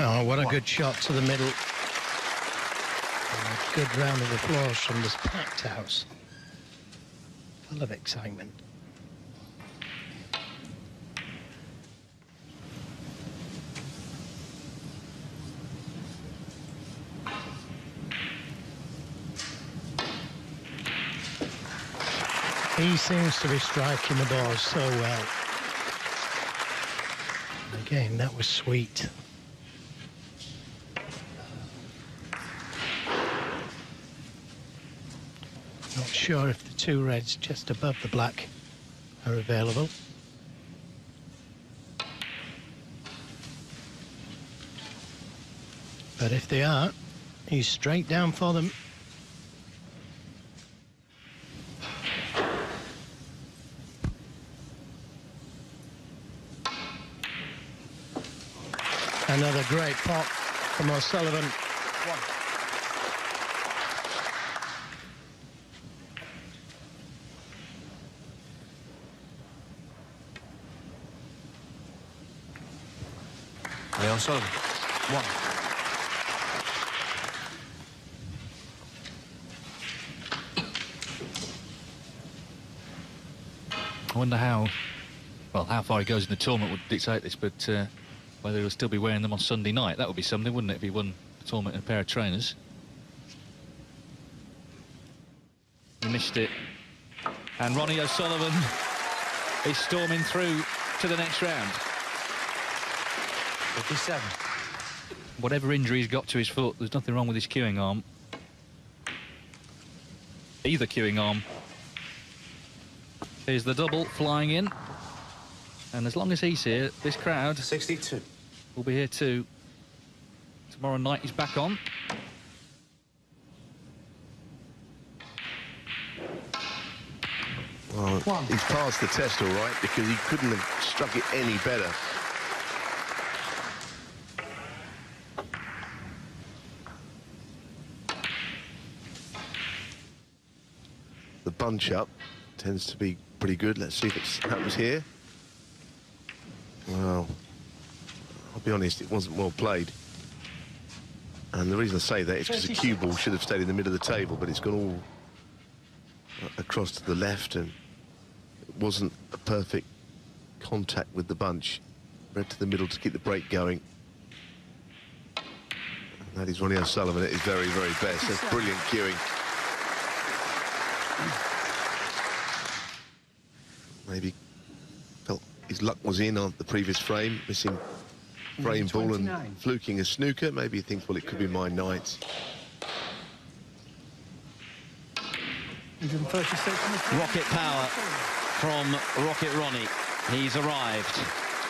Oh, what a good shot to the middle. And a good round of applause from this packed house. Full of excitement. He seems to be striking the ball so well. Again, that was sweet. Not sure if the two reds just above the black are available. But if they are, he's straight down for them. Another great pot from O'Sullivan. O'Sullivan. One. I wonder how far he goes in the tournament would dictate this, but whether he'll still be wearing them on Sunday night. That would be something, wouldn't it, if he won the tournament in a pair of trainers? He missed it. And Ronnie O'Sullivan is storming through to the next round. 57. Whatever injury he's got to his foot, there's nothing wrong with his cueing arm. Either cueing arm. Here's the double flying in. And as long as he's here, this crowd 62 will be here too. Tomorrow night he's back on. Well, he's passed the test all right because he couldn't have struck it any better. The bunch up tends to be pretty good. Let's see if it happens here. Well, I'll be honest, it wasn't well played. And the reason I say that is because the cue ball should have stayed in the middle of the table, but it's gone all across to the left, and it wasn't a perfect contact with the bunch. Red to the middle to keep the break going. And that is Ronnie O'Sullivan at his very, very best. That's brilliant cueing. Maybe felt his luck was in on the previous frame, missing frame ball and fluking a snooker. Maybe he thinks, well, it could be my night. 136. Rocket power from Rocket Ronnie. He's arrived,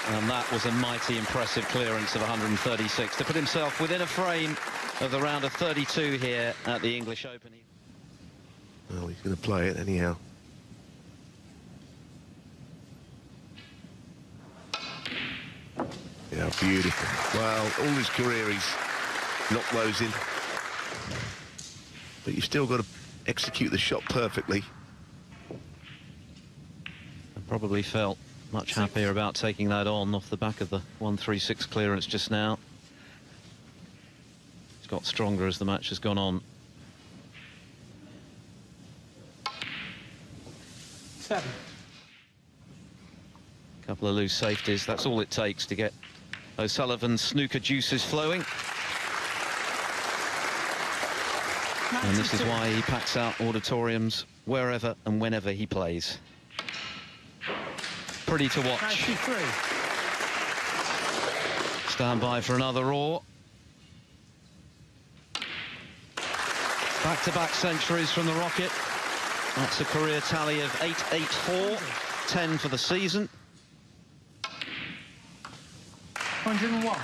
and that was a mighty impressive clearance of 136 to put himself within a frame of the round of 32 here at the English Open. Well, he's going to play it anyhow. Yeah, beautiful. Well, all his career he's knocked those in. But you've still got to execute the shot perfectly. I probably felt much happier about taking that on off the back of the 136 clearance just now. It's got stronger as the match has gone on. 7. Couple of loose safeties, that's all it takes to get O'Sullivan's snooker juices flowing. And this is why he packs out auditoriums wherever and whenever he plays. Pretty to watch. 93. Stand by for another roar. Back-to-back centuries from the Rocket. That's a career tally of 884, 10 for the season. 101.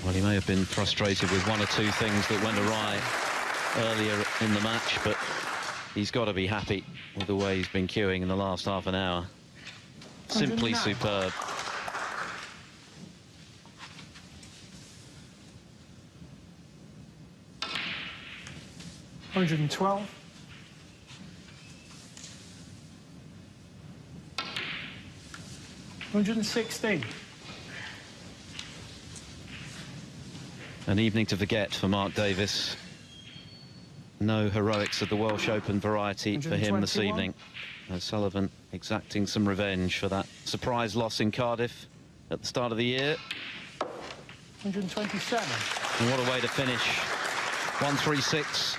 Well, he may have been frustrated with one or two things that went awry earlier in the match, but he's got to be happy with the way he's been cueing in the last half an hour. Simply superb. 112. 116. An evening to forget for Mark Davis. No heroics of the Welsh Open variety for him this 121. evening. O'Sullivan exacting some revenge for that surprise loss in Cardiff at the start of the year. 127. And what a way to finish. 136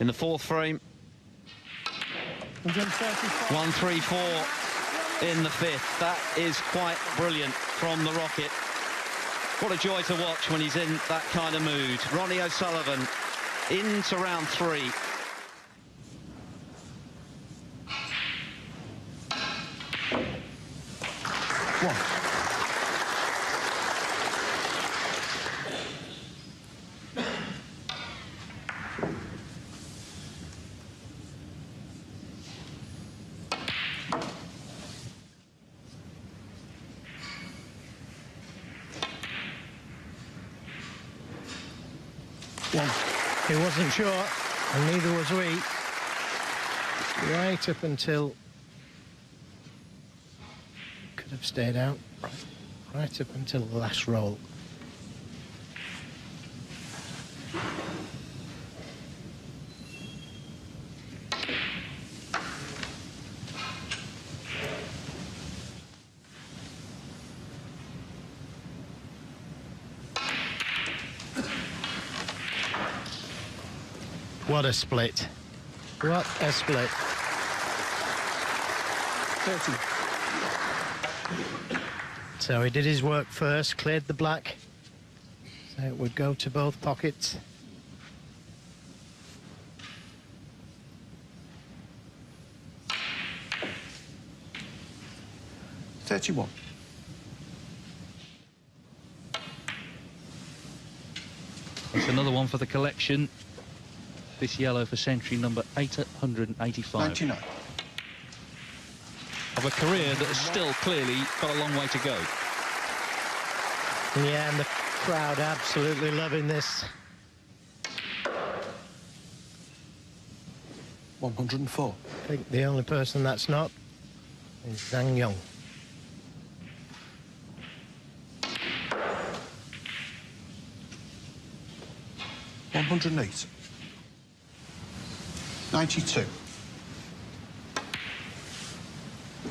in the fourth frame. 134. 134 in the fifth. That is quite brilliant from the Rocket. What a joy to watch when he's in that kind of mood. Ronnie O'Sullivan into round three. One. One. He wasn't sure, and neither was we. Right up until... Could have stayed out. Right up until the last roll. What a split. What a split. 30. So he did his work first, cleared the black. So it would go to both pockets. $31. It's another one for the collection. This yellow for century number 885. 99. Of a career that has still clearly got a long way to go. Yeah, and the crowd absolutely loving this. 104. I think the only person that's not is Zhang Yong. 108. 92.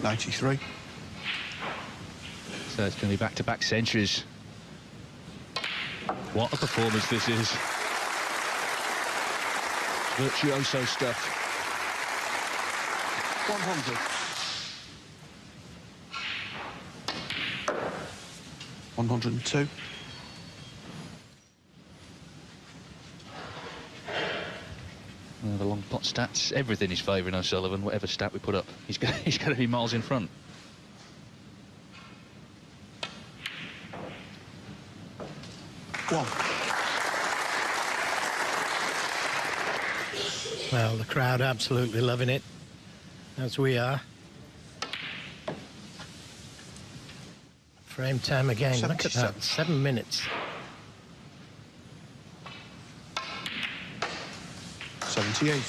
93. So it's going to be back-to-back centuries. What a performance this is. Virtuoso stuff. 100. 102. The long pot stats, everything is favouring O'Sullivan, whatever stat we put up. He's going to be miles in front. One. Well, the crowd absolutely loving it, as we are. Frame time again. Look at that, 7 minutes. 78.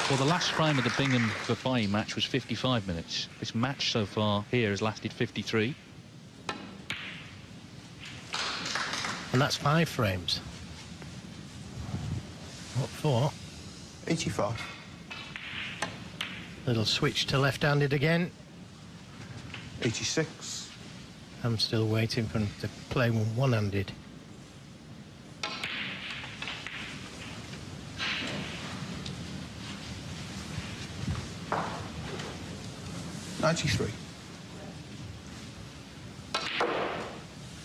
Well, the last frame of the Bingham Fafai match was 55 minutes. This match so far here has lasted 53. And that's 5 frames. What for? 85. Little switch to left-handed again. 86. I'm still waiting for him to play one-handed. 93.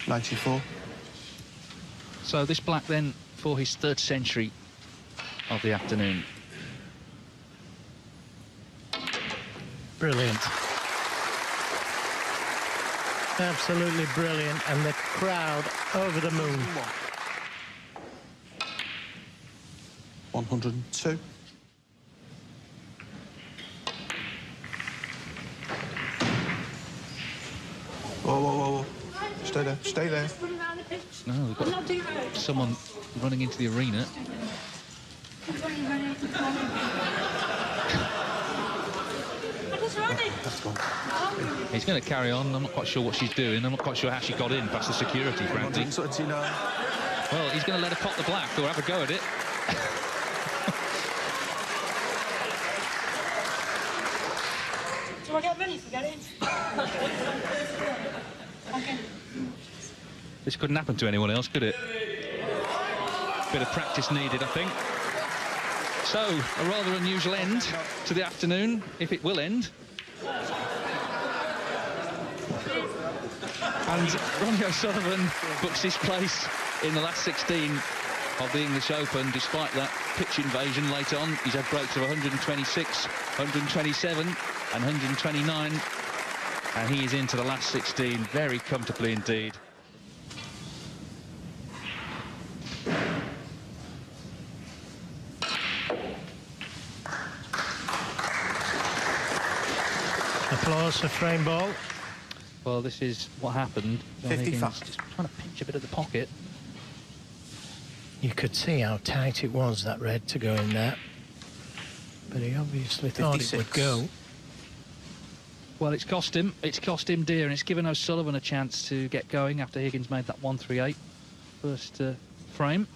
94. So this black then for his third century of the afternoon. Brilliant. Absolutely brilliant, and the crowd over the moon. 102. Whoa. Stay there, stay there. No, we've got someone running into the arena. He's going to carry on. I'm not quite sure what she's doing. I'm not quite sure how she got in past the security, frankly. Well, he's going to let her pop the black or have a go at it. Do I get minutes to get in? Okay. This couldn't happen to anyone else, could it? Bit of practice needed, I think. So, a rather unusual end to the afternoon, if it will end. And Ronnie O'Sullivan books his place in the last 16 of the English Open, despite that pitch invasion late on. He's had breaks of 126, 127 and 129. And he is into the last 16 very comfortably indeed. Applause for frame ball. Well, this is what happened. John 55. Higgins just trying to pinch a bit of the pocket. You could see how tight it was, that red, to go in there. But he obviously thought it would 56. go. Well, it's cost him. It's cost him dear, and it's given O'Sullivan a chance to get going after Higgins made that 138 first frame.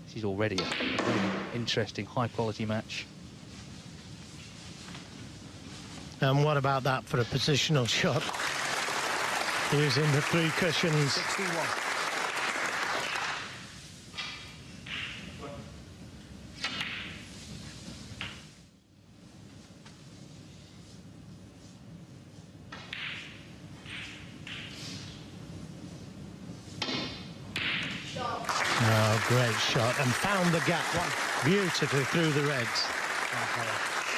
This is already a really interesting, high-quality match. And what about that for a positional shot? Using the 3 cushions. 61. Oh, great shot. And found the gap beautifully through the reds.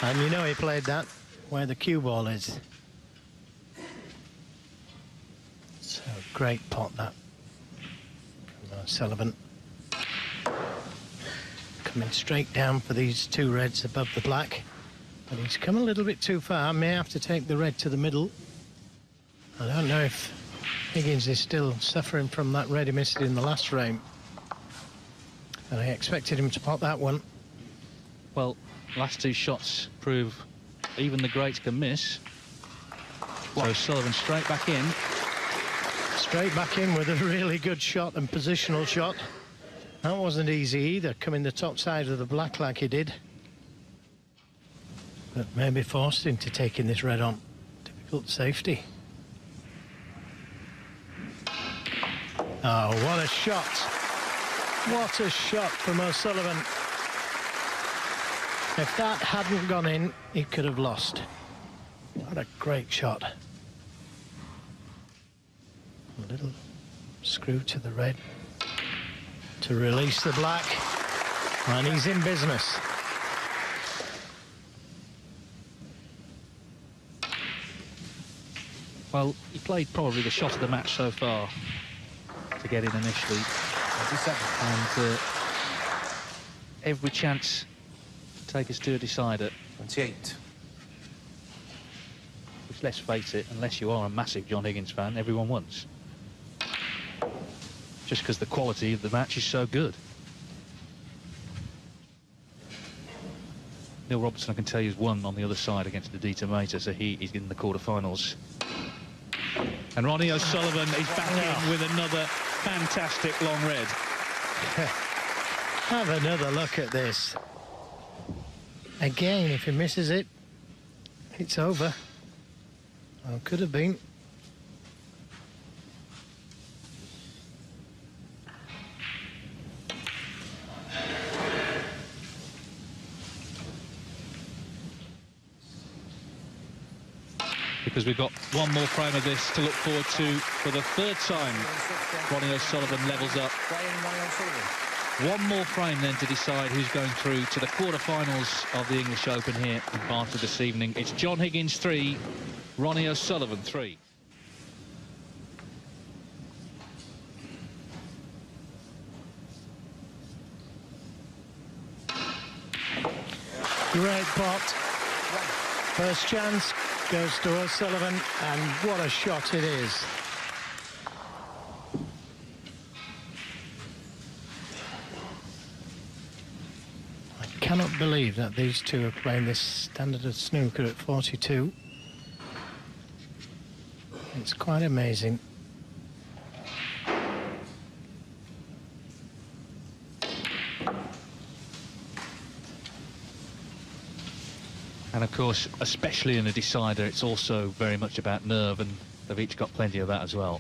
And you know he played that where the cue ball is. So great pot that. O'Sullivan coming straight down for these 2 reds above the black, but he's come a little bit too far. May have to take the red to the middle. I don't know if Higgins is still suffering from that red he missed in the last frame, and I expected him to pop that one. Well, last 2 shots prove even the greats can miss. So O'Sullivan straight back in. Straight back in with a really good shot and positional shot. That wasn't easy either, coming the top side of the black like he did. But maybe forced him to taking this red on. Difficult safety. Oh, what a shot. What a shot from O'Sullivan. If that hadn't gone in, he could have lost. What a great shot. A little screw to the red to release the black, and he's in business. Well, he played probably the shot of the match so far to get in initially. 27. And every chance to take us to a decider. 28. Which, let's face it, unless you are a massive John Higgins fan, everyone wants. Just because the quality of the match is so good. Neil Robertson, I can tell you, has won on the other side against Adita Mehta, so he is in the quarterfinals. And Ronnie O'Sullivan is back in with another fantastic long red. Have another look at this. Again, if he misses it, it's over. Well, could have been. Because we've got one more frame of this to look forward to for the 3rd time. Ronnie O'Sullivan levels up. One more frame then to decide who's going through to the quarterfinals of the English Open here in Bath this evening. It's John Higgins 3, Ronnie O'Sullivan 3. Great pot. First chance goes to O'Sullivan, and what a shot it is. I cannot believe that these two are playing this standard of snooker at 42. It's quite amazing. And of course, especially in a decider, it's also very much about nerve, and they've each got plenty of that as well.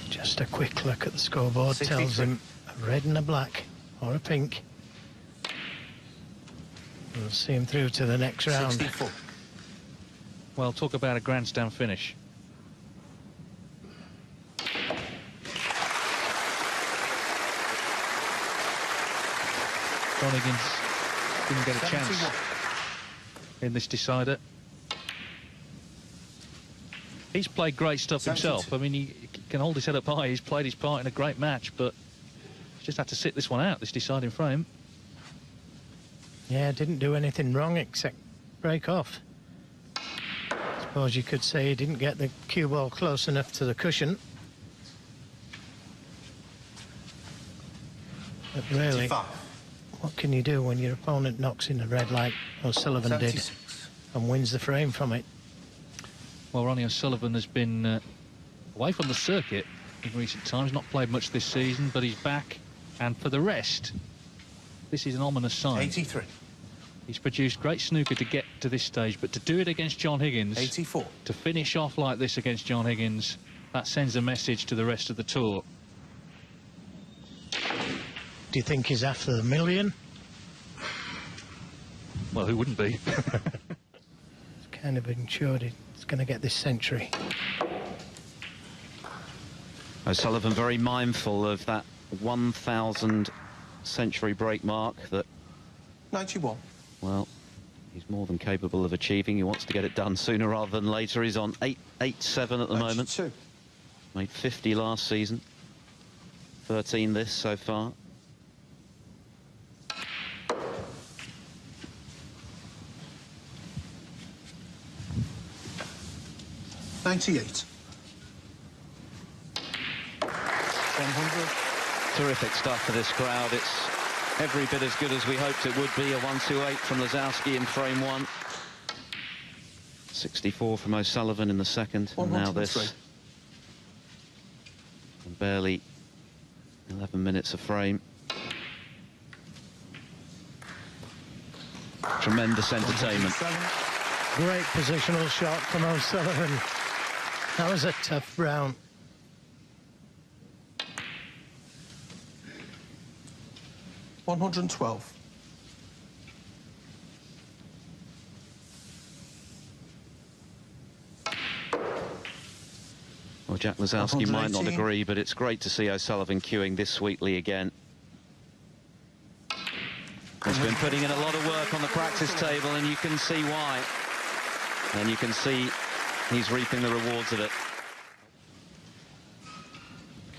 Just a quick look at the scoreboard 63. tells him a red and a black, or a pink. We'll see him through to the next round. 64. Well, talk about a grandstand finish. John Higgins didn't get a chance 71. in this decider. He's played great stuff 72. himself. I mean, he can hold his head up high. He's played his part in a great match, but he's just had to sit this one out, this deciding frame. Yeah, didn't do anything wrong except break off. Suppose you could say he didn't get the cue ball close enough to the cushion. But really, 55. what can you do when your opponent knocks in a red like O'Sullivan did 76. and wins the frame from it? Well, Ronnie O'Sullivan has been away from the circuit in recent times, not played much this season, but he's back. And for the rest, this is an ominous sign. 83. He's produced great snooker to get to this stage, but to do it against John Higgins, 84. to finish off like this against John Higgins, that sends a message to the rest of the tour. Do you think he's after the million? Well, who wouldn't be? It's kind of ensured he's going to get this century. O'Sullivan very mindful of that 1,000 century break mark that, 91. well, he's more than capable of achieving. He wants to get it done sooner rather than later. He's on 8-7 at the moment. 92. Made 50 last season. 13 this so far. $98. 100. Terrific stuff for this crowd. It's every bit as good as we hoped it would be. A 1-2-8 from Lazowski in frame one. 64 from O'Sullivan in the second. And now this. 103. And barely 11 minutes a frame. Tremendous entertainment. 107. Great positional shot from O'Sullivan. That was a tough round. $112. Well, Jack Lazowski might not 118. agree, but it's great to see O'Sullivan queuing this sweetly again. He's been putting in a lot of work on the practice table, and you can see why. And you can see he's reaping the rewards of it.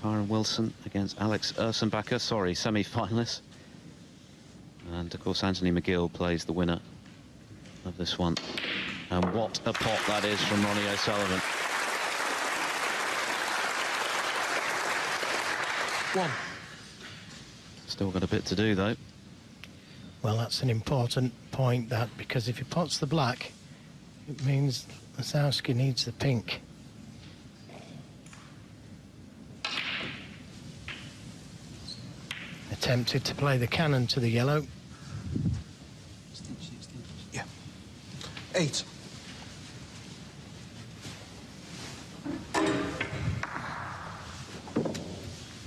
Kyron Wilson against Alex Ursenbacher, sorry, semi-finalist. And, of course, Anthony McGill plays the winner of this one. And what a pot that is from Ronnie O'Sullivan. 1. Still got a bit to do, though. Well, that's an important point, that, because if he pots the black, it means Lazowski needs the pink. Attempted to play the cannon to the yellow. Yeah. 8.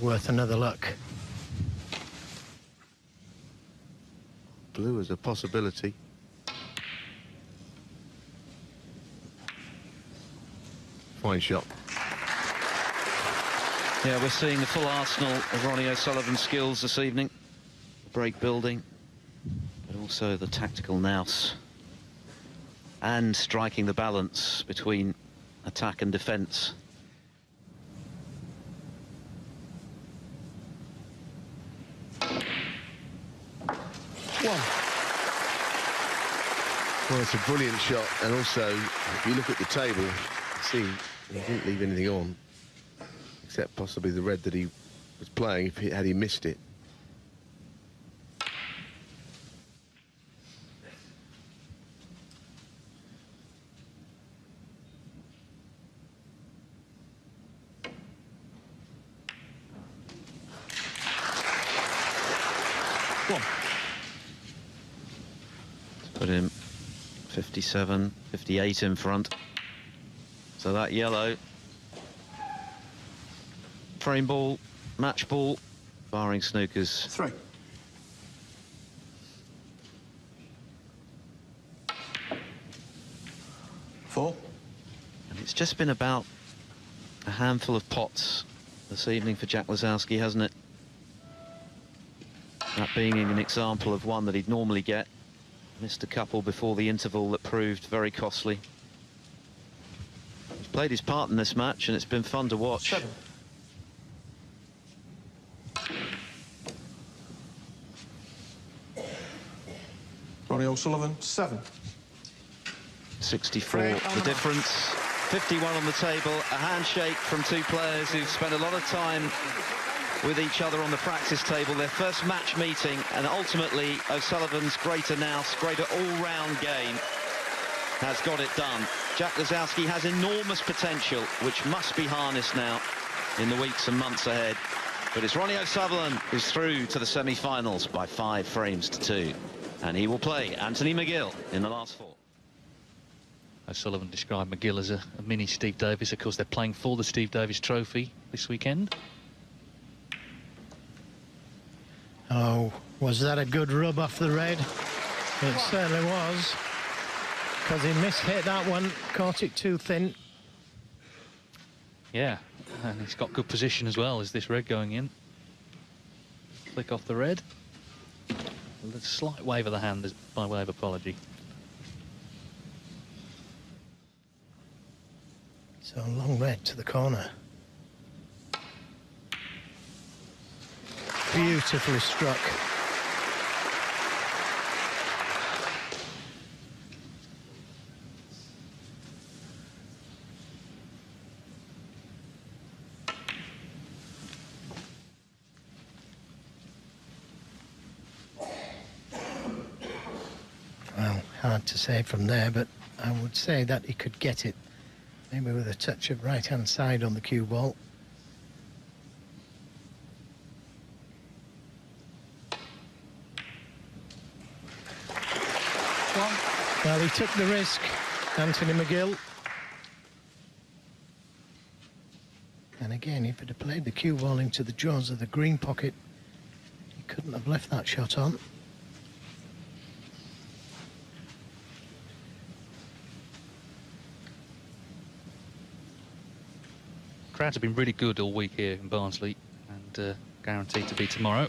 Worth another look. Blue is a possibility. Fine shot. Yeah, we're seeing the full arsenal of Ronnie O'Sullivan's skills this evening. Break building, but also the tactical nous. And striking the balance between attack and defence. Well, it's a brilliant shot, and also, if you look at the table, see, he didn't leave anything on, except possibly the red that he was playing, had he missed it. 57, 58 in front. So that yellow frame ball, match ball, barring Snooker's 3. Four. and it's just been about a handful of pots this evening for Jack Lazowski, hasn't it? That being an example of one that he'd normally get. Missed a couple before the interval that proved very costly. He's played his part in this match and it's been fun to watch. 7. Ronnie O'Sullivan, 7. 64 Frame the difference. 51 on the table. A handshake from two players who've spent a lot of time with each other on the practice table. Their first match meeting, and ultimately O'Sullivan's greater nous, greater all-round game has got it done. Jack Lazowski has enormous potential, which must be harnessed now in the weeks and months ahead. But it's Ronnie O'Sullivan who's through to the semi-finals by 5 frames to 2. And he will play Anthony McGill in the last 4. O'Sullivan described McGill as a mini Steve Davis. Of course, they're playing for the Steve Davis Trophy this weekend. Oh, was that a good rub off the red? It certainly was, because he mishit that one, caught it too thin. Yeah, and he's got good position as well as this red going in. Flick off the red. A slight wave of the hand by way of apology. So long red to the corner. Beautifully struck. Well, hard to say from there, but I would say that he could get it. Maybe with a touch of right-hand side on the cue ball. Well, he took the risk, Anthony McGill. And again, if he'd have played the cue ball into the jaws of the green pocket, he couldn't have left that shot on. Crowds have been really good all week here in Barnsley, and guaranteed to be tomorrow.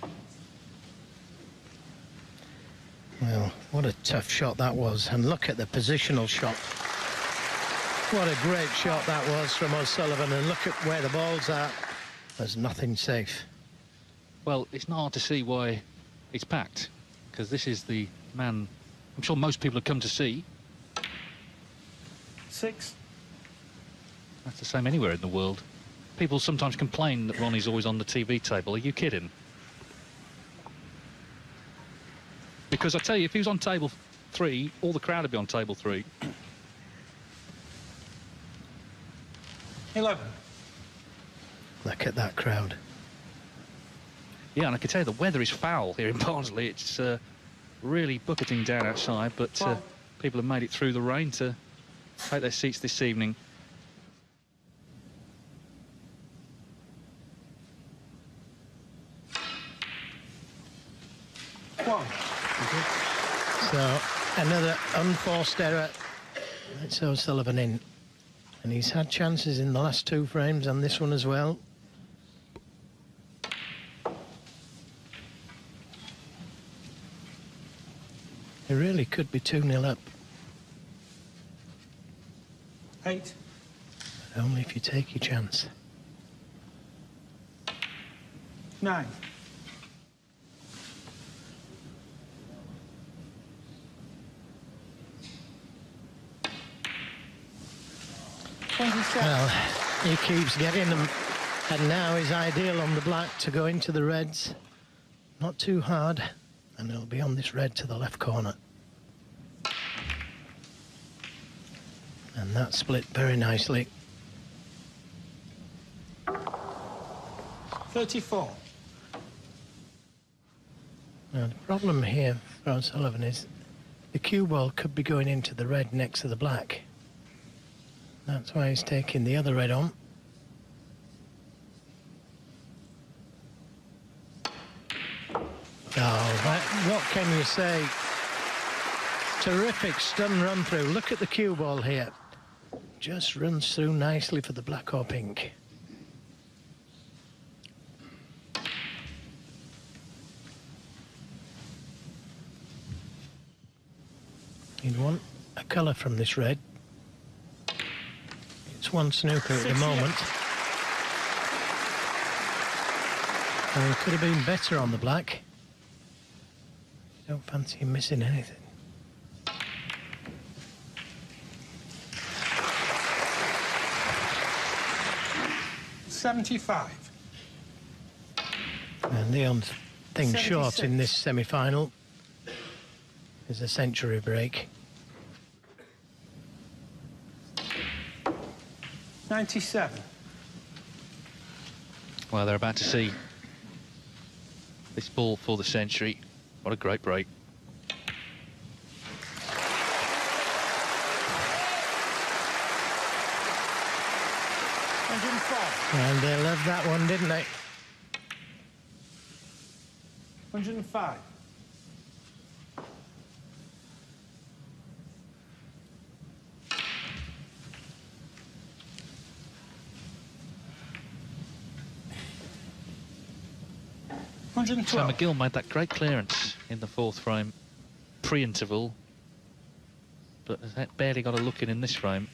Well, what a tough shot that was, and look at the positional shot. What a great shot that was from O'Sullivan, and look at where the ball's at. There's nothing safe. Well, it's not hard to see why it's packed, because this is the man I'm sure most people have come to see. 6. That's the same anywhere in the world. People sometimes complain that Ronnie's always on the TV table. Are you kidding? Because I tell you, if he was on table 3, all the crowd would be on table 3. 11. Look at that crowd. Yeah, and I can tell you the weather is foul here in Barnsley. It's really bucketing down outside, but people have made it through the rain to take their seats this evening. So another unforced error. It's O'Sullivan in. And he's had chances in the last 2 frames and this one as well. It really could be 2-0 up. 8. But only if you take your chance. 9. 27. Well, he keeps getting them. And now is ideal on the black to go into the reds. Not too hard. And it'll be on this red to the left corner. And that split very nicely. 34. Now, the problem here for O'Sullivan is the cue ball could be going into the red next to the black. That's why he's taking the other red on. Oh, what can you say? Terrific stun run through. Look at the cue ball here. Just runs through nicely for the black or pink. You'd want a colour from this red. It's one snooker at the moment. So he could have been better on the black. Don't fancy him missing anything. $75. And the only thing 76. short in this semi-final is a century break. 97. Well, they're about to see this ball for the century. What a great break. And they loved that one, didn't they? 105. So McGill made that great clearance in the fourth frame, pre-interval, but has barely got a look in this frame.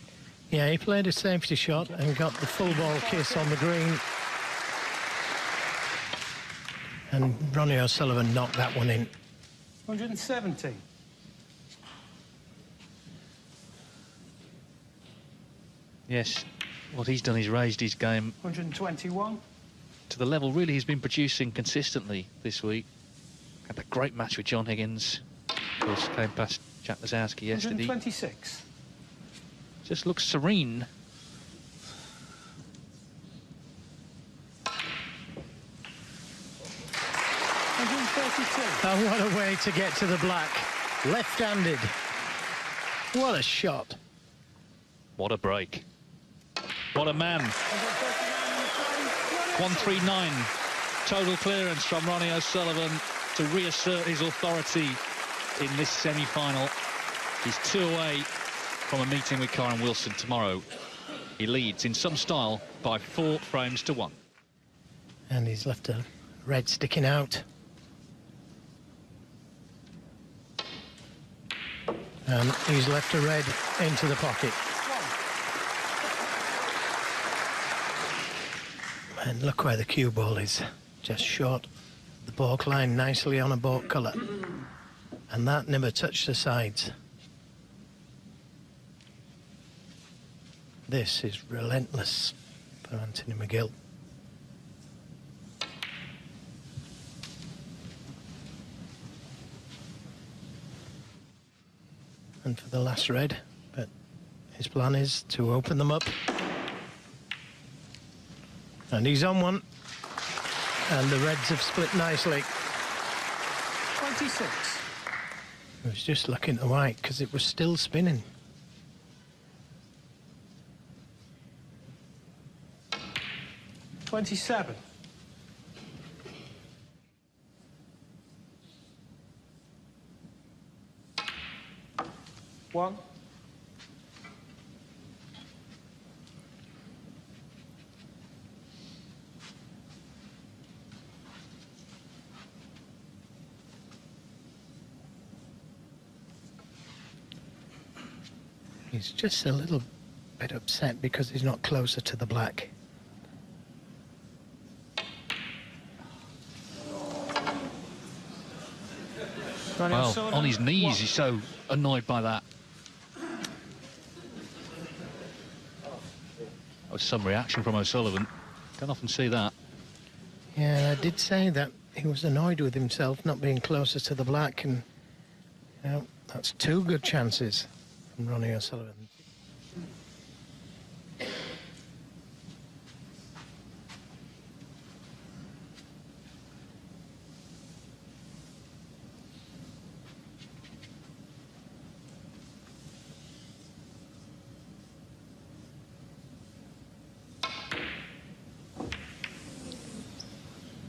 Yeah, he played a safety shot and got the full ball kiss on the green. And Ronnie O'Sullivan knocked that one in. 170. Yes, what he's done is raised his game 121. to the level really he's been producing consistently this week. Had that great match with John Higgins. Of course, came past Jack Lazowski yesterday. 126. Just looks serene. Oh, what a way to get to the black. Left-handed. What a shot. What a break. What a man. 139. Total clearance from Ronnie O'Sullivan to reassert his authority in this semi-final. He's 2 away from a meeting with Kyron Wilson tomorrow. He leads in some style by 4 frames to 1. And he's left a red sticking out. And he's left a red into the pocket. And look where the cue ball is. Just short the balk line nicely on a balk colour. And that never touched the sides. This is relentless for Anthony McGill. And for the last red, but his plan is to open them up. And he's on one. And the reds have split nicely. 26. He was just looking at the white because it was still spinning. $27. One. He's just a little bit upset because he's not closer to the black. Well, on his knees, he's so annoyed by that. That was some reaction from O'Sullivan. Don't often see that. Yeah, I did say that he was annoyed with himself not being closer to the black, and you know, that's 2 good chances from Ronnie O'Sullivan.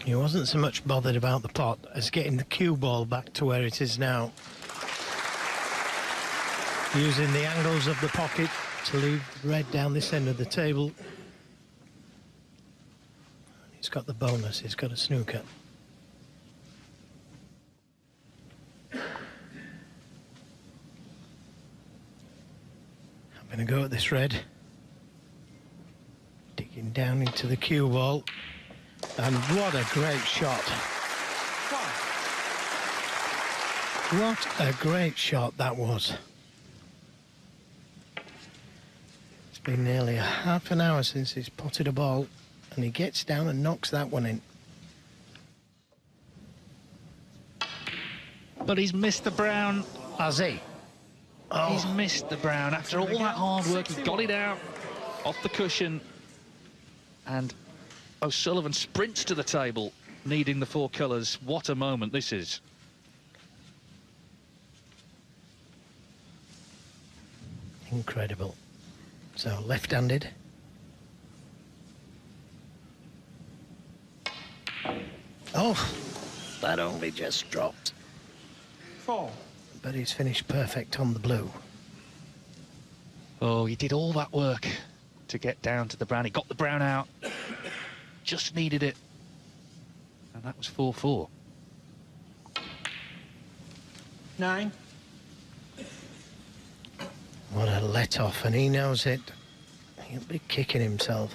He wasn't so much bothered about the pot as getting the cue ball back to where it is now. Using the angles of the pocket to leave red down this end of the table. He's got the bonus, he's got a snooker. I'm going to go at this red. Digging down into the cue ball. And what a great shot. What a great shot that was. It's been nearly a half an hour since he's potted a ball, and he gets down and knocks that one in. But he's missed the brown. Has he? Oh. He's missed the brown. After all that hard work, he got it out off the cushion. And O'Sullivan sprints to the table, needing the 4 colours. What a moment this is. Incredible. So left-handed. Oh, that only just dropped. 4. But he's finished perfect on the blue. Oh, he did all that work to get down to the brown. He got the brown out. Just needed it. And that was 4-4. 9. What a let-off, and he knows it. He'll be kicking himself.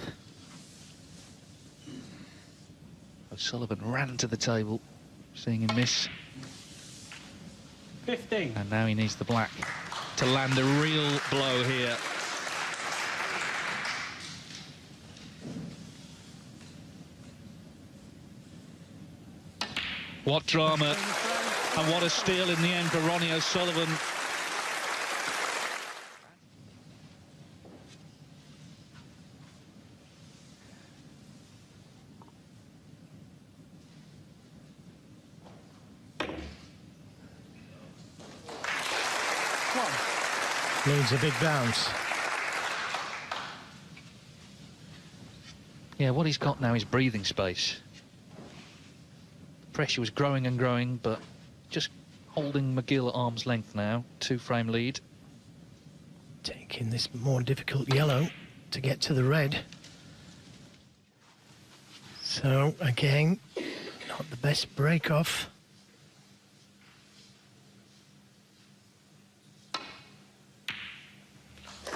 O'Sullivan ran to the table, seeing him miss. 15. And now he needs the black to land a real blow here. What drama, and what a steal in the end for Ronnie O'Sullivan. Needs a big bounce. Yeah, what he's got now is breathing space. The pressure was growing and growing, but just holding McGill at arm's length now. 2-frame lead. Taking this more difficult yellow to get to the red. So, again, not the best break-off.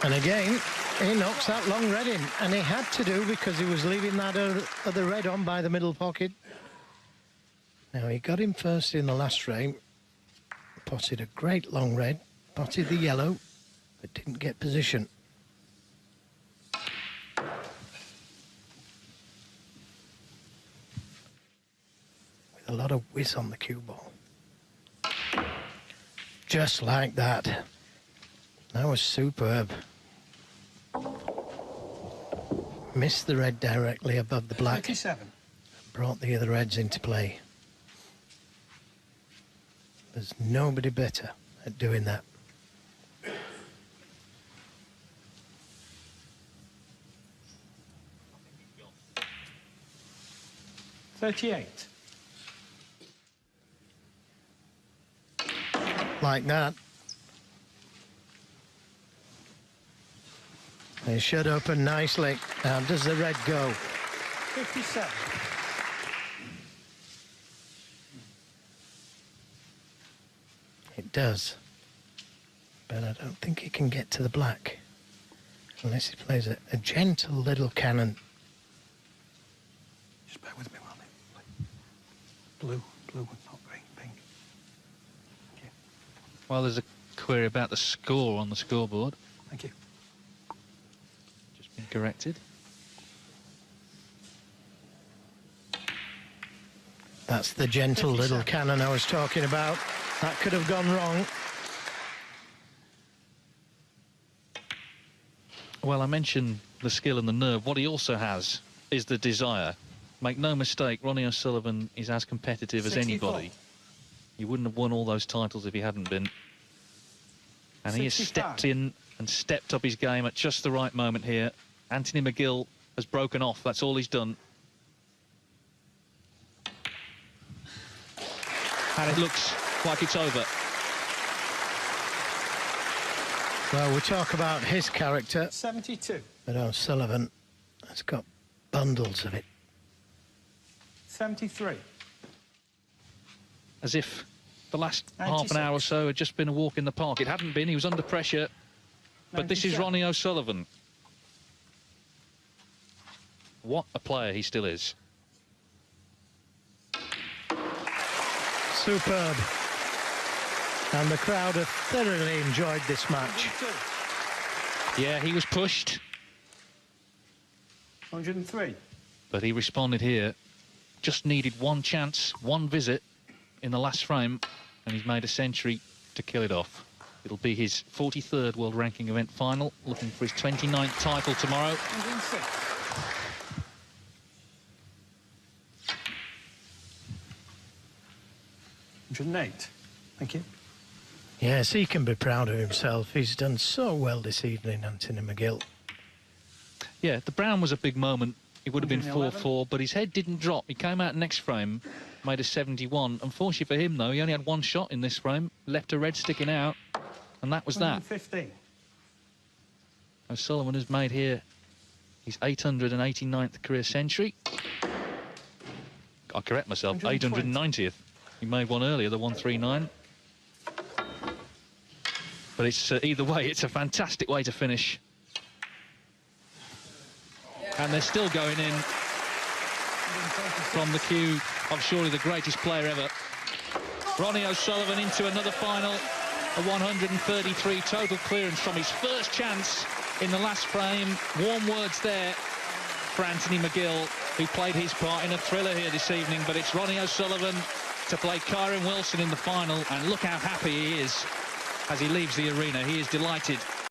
And again, he knocks that long red in, and he had to do because he was leaving that other red on by the middle pocket. Now, he got him first in the last frame, potted a great long red, potted the yellow, but didn't get position. With a lot of whiz on the cue ball. Just like that. That was superb. Missed the red directly above the black. 37. Brought the other reds into play. There's nobody better at doing that. $38. Like that. They should open nicely. Now, does the red go? 57. It does. But I don't think he can get to the black. Unless he plays a gentle little cannon. Just bear with me, Ronnie. Blue, not green, pink. Thank you. Well, there's a query about the score on the scoreboard. Thank you. Just been corrected. That's the gentle little cannon I was talking about. That could have gone wrong. Well, I mentioned the skill and the nerve. What he also has is the desire. Make no mistake, Ronnie O'Sullivan is as competitive as 64. anybody. He wouldn't have won all those titles if he hadn't been. And he has 65. stepped in and stepped up his game at just the right moment here. Anthony McGill has broken off. That's all he's done. And it looks like it's over. Well, we talk about his character, 72. but O'Sullivan has got bundles of it. 73. As if the last half an 96. hour or so had just been a walk in the park. It hadn't been, he was under pressure. But this is 97. Ronnie O'Sullivan. What a player he still is. Superb. And the crowd have thoroughly enjoyed this match. 102. Yeah, he was pushed, 103. but he responded here. Just needed one chance, one visit in the last frame, and he's made a century to kill it off. It'll be his 43rd World Ranking Event final, looking for his 29th title tomorrow. 106. Thank you. Yes, he can be proud of himself. He's done so well this evening, Anthony McGill. Yeah, the Brown was a big moment. It would have been 111. 4-4, but his head didn't drop. He came out next frame, made a 71. Unfortunately for him, though, he only had one shot in this frame, left a red sticking out, and that was that. 115. O'Sullivan has made here his 889th career century. I correct myself, 120. 890th. He made one earlier, the 139. But it's either way, it's a fantastic way to finish. And they're still going in from the queue of surely the greatest player ever. Ronnie O'Sullivan into another final, a 133 total clearance from his first chance in the last frame. Warm words there for Anthony McGill, who played his part in a thriller here this evening, but it's Ronnie O'Sullivan to play Kyron Wilson in the final, and look how happy he is as he leaves the arena. He is delighted.